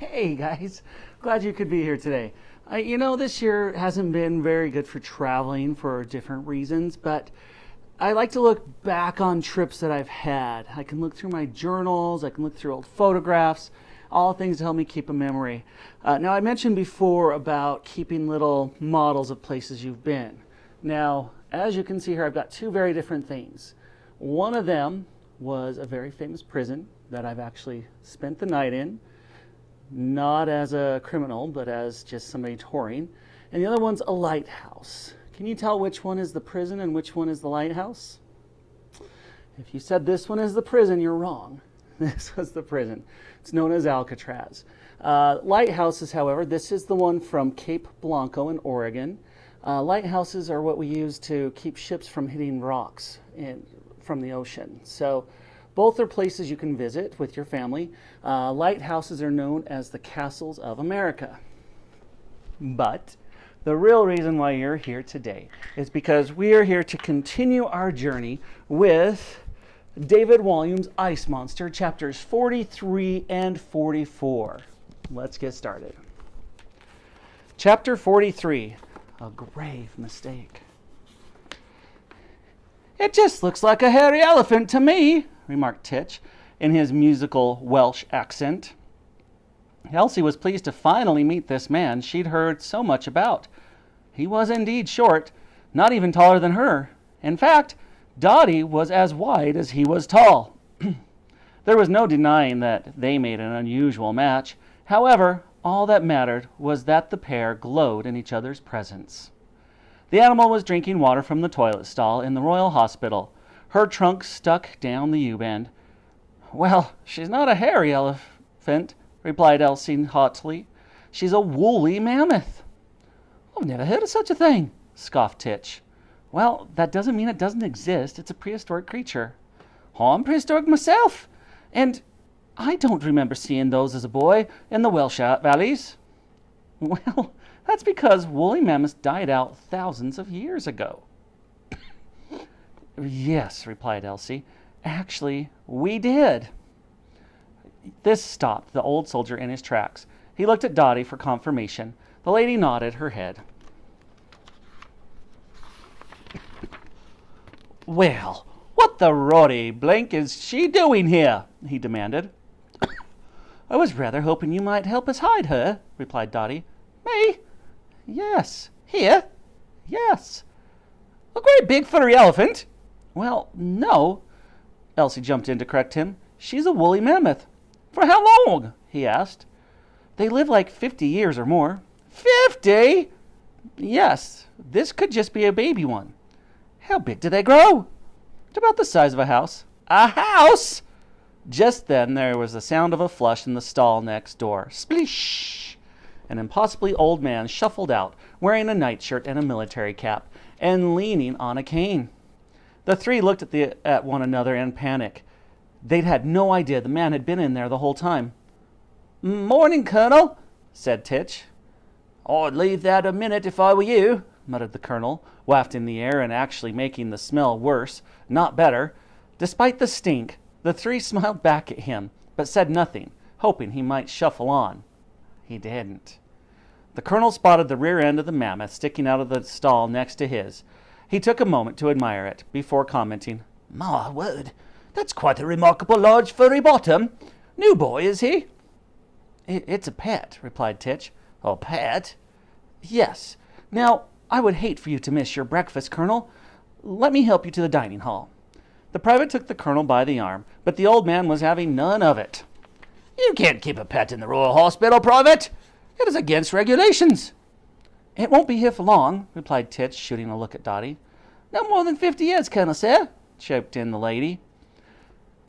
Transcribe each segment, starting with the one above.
Hey guys, glad you could be here today. This year hasn't been very good for traveling for different reasons, but I like to look back on trips that I've had. I can look through my journals, I can look through old photographs, all things to help me keep a memory. Now, I mentioned before about keeping little models of places you've been. Now, as you can see here, I've got two very different things. One of them was a very famous prison that I've actually spent the night in, not as a criminal, but as just somebody touring. And the other one's a lighthouse. Can you tell which one is the prison and which one is the lighthouse? If you said this one is the prison, you're wrong. This was the prison. It's known as Alcatraz. Lighthouses, however, this is the one from Cape Blanco in Oregon. Lighthouses are what we use to keep ships from hitting rocks from the ocean. So both are places you can visit with your family. Lighthouses are known as the castles of America. But the real reason why you're here today is because we are here to continue our journey with David Walliams' Ice Monster, chapters 43 and 44. Let's get started. Chapter 43, a grave mistake. It just looks like a hairy elephant to me, remarked Titch in his musical Welsh accent. Elsie was pleased to finally meet this man she'd heard so much about. He was indeed short, not even taller than her. In fact, Dottie was as wide as he was tall. There was no denying that they made an unusual match. However, all that mattered was that the pair glowed in each other's presence. The animal was drinking water from the toilet stall in the Royal Hospital, her trunk stuck down the U-bend. Well, she's not a hairy elephant, replied Elsie hotly. She's a woolly mammoth. I've never heard of such a thing, scoffed Titch. Well, that doesn't mean it doesn't exist. It's a prehistoric creature. I'm prehistoric myself, and I don't remember seeing those as a boy in the Welsh valleys. Well, that's because woolly mammoths died out thousands of years ago. Yes, replied Elsie. Actually, we did. This stopped the old soldier in his tracks. He looked at Dottie for confirmation. The lady nodded her head. Well, what the Roddy blank is she doing here? He demanded. I was rather hoping you might help us hide her, replied Dottie. Me? Yes. Here? Yes. A great big furry elephant? Well, no. Elsie jumped in to correct him. She's a woolly mammoth. For how long? He asked. They live like 50 years or more. 50? Yes. This could just be a baby one. How big do they grow? It's about the size of a house. A house? Just then there was the sound of a flush in the stall next door. Splish! An impossibly old man shuffled out, wearing a nightshirt and a military cap, and leaning on a cane. The three looked at one another in panic. They'd had no idea the man had been in there the whole time. Morning, Colonel, said Titch. I'd leave that a minute if I were you, muttered the colonel, wafting the air and actually making the smell worse, not better. Despite the stink, the three smiled back at him, but said nothing, hoping he might shuffle on. He didn't. The colonel spotted the rear end of the mammoth sticking out of the stall next to his. He took a moment to admire it, before commenting, My word, that's quite a remarkable large furry bottom. New boy, is he? It's a pet, replied Titch. A pet? Yes. Now, I would hate for you to miss your breakfast, Colonel. Let me help you to the dining hall. The private took the colonel by the arm, but the old man was having none of it. You can't keep a pet in the Royal Hospital, Private. It is against regulations. It won't be here for long, replied Titch, shooting a look at Dottie. No more than 50 years, Colonel, sir, chirped in the lady.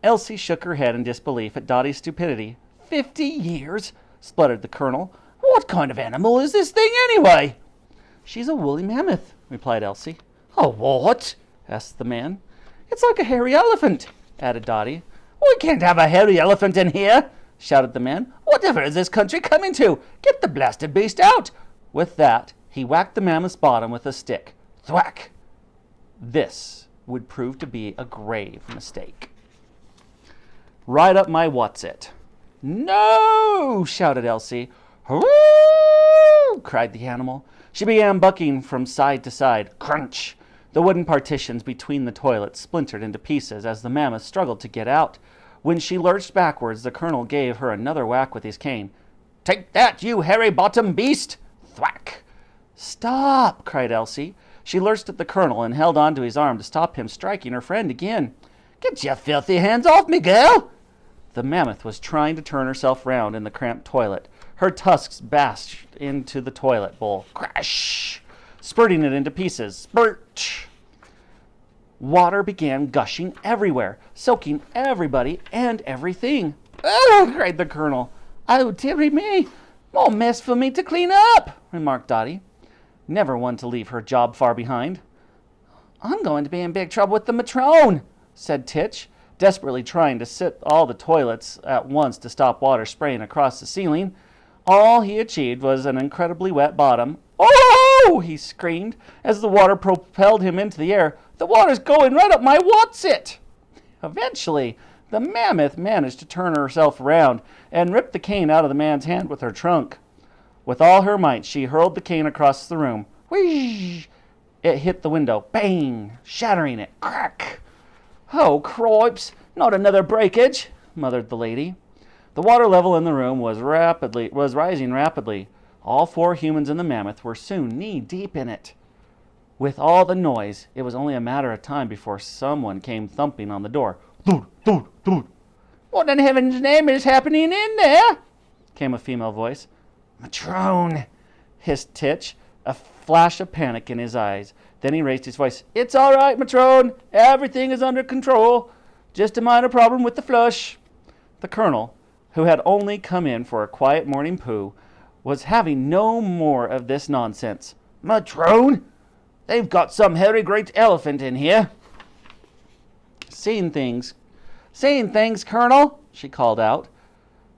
Elsie shook her head in disbelief at Dottie's stupidity. 50 years? spluttered the colonel. What kind of animal is this thing, anyway? She's a woolly mammoth, replied Elsie. A what? asked the man. It's like a hairy elephant, added Dottie. We can't have a hairy elephant in here, shouted the man. Whatever is this country coming to? Get the blasted beast out. With that, he whacked the mammoth's bottom with a stick. Thwack! This would prove to be a grave mistake. Right up my what's-it. No! Shouted Elsie. Hurroo! Cried the animal. She began bucking from side to side. Crunch! The wooden partitions between the toilets splintered into pieces as the mammoth struggled to get out. When she lurched backwards, the colonel gave her another whack with his cane. Take that, you hairy-bottomed beast! Thwack! Stop! Cried Elsie. She lurched at the colonel and held on to his arm to stop him striking her friend again. Get your filthy hands off me, girl! The mammoth was trying to turn herself round in the cramped toilet. Her tusks bashed into the toilet bowl. Crash! Spurting it into pieces. Spurt! Water began gushing everywhere, soaking everybody and everything. Oh! Cried the colonel. Oh, dearie me! More mess for me to clean up, remarked Dotty, never one to leave her job far behind. I'm going to be in big trouble with the matrone, said Titch, desperately trying to sit all the toilets at once to stop water spraying across the ceiling. All he achieved was an incredibly wet bottom. Oh! He screamed as the water propelled him into the air. The water's going right up my what's-it! Eventually, the mammoth managed to turn herself around and rip the cane out of the man's hand with her trunk. With all her might, she hurled the cane across the room. Whoosh! It hit the window. Bang! Shattering it. Crack! Oh, cripes! Not another breakage, muttered the lady. The water level in the room was rising rapidly. All 4 humans and the mammoth were soon knee-deep in it. With all the noise, it was only a matter of time before someone came thumping on the door. Thud, thud, thud. What in heaven's name is happening in there? Came a female voice. Matrone, hissed Titch, a flash of panic in his eyes. Then he raised his voice. It's all right, Matrone. Everything is under control. Just a minor problem with the flush. The colonel, who had only come in for a quiet morning poo, was having no more of this nonsense. Matrone, they've got some hairy great elephant in here. Saying things, Colonel, she called out.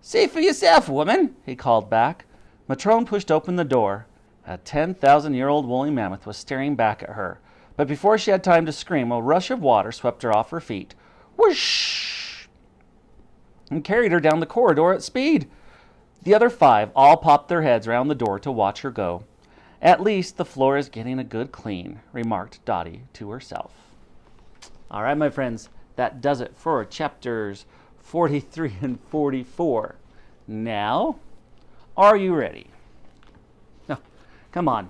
See for yourself, woman, he called back. Matrone pushed open the door. A 10,000-year-old woolly mammoth was staring back at her. But before she had time to scream, a rush of water swept her off her feet. Whoosh! And carried her down the corridor at speed. The other 5 all popped their heads round the door to watch her go. At least the floor is getting a good clean, remarked Dotty to herself. All right, my friends, that does it for chapters 43 and 44. Now, are you ready? No, come on.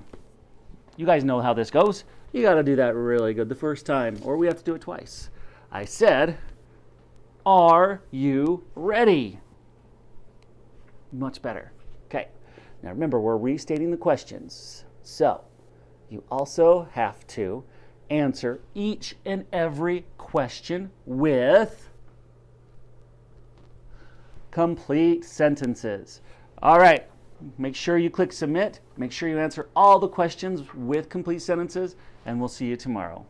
You guys know how this goes. You got to do that really good the first time, or we have to do it twice. I said, are you ready? Much better. Okay. Now remember, we're restating the questions. So, you also have to answer each and every question with complete sentences. All right. Make sure you click submit. Make sure you answer all the questions with complete sentences, and we'll see you tomorrow.